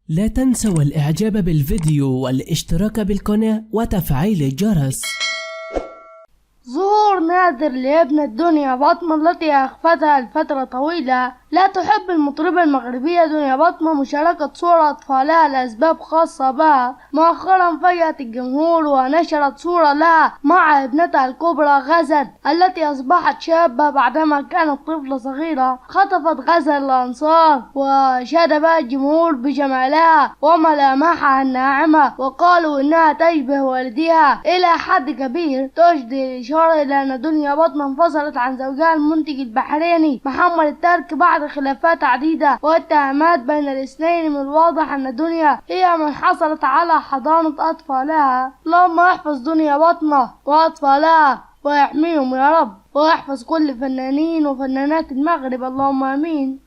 لا تنسوا الإعجاب بالفيديو والاشتراك بالقناة وتفعيل الجرس. ظهور نادر لابنة دنيا بطمة التي أخفتها لفترة طويلة. لا تحب المطربة المغربية دنيا بطمة مشاركة صور أطفالها لأسباب خاصة بها. مؤخرا فاجأت الجمهور ونشرت صورة لها مع ابنتها الكبرى غزل التي أصبحت شابة بعدما كانت طفلة صغيرة. خطفت غزل الأنصار وشاد بها الجمهور بجمالها وملامحها الناعمة، وقالوا إنها تشبه والدها إلى حد كبير، تشدي الإشارة إلى أن دنيا بطمة انفصلت عن زوجها المنتج البحريني محمد الترك بعد خلافات عديدة واتهامات بين الاثنين. من الواضح أن دنيا هي من حصلت على حضانة أطفالها. اللهم احفظ دنيا بطمة وأطفالها ويحميهم يا رب، ويحفظ كل فنانين وفنانات المغرب، اللهم آمين.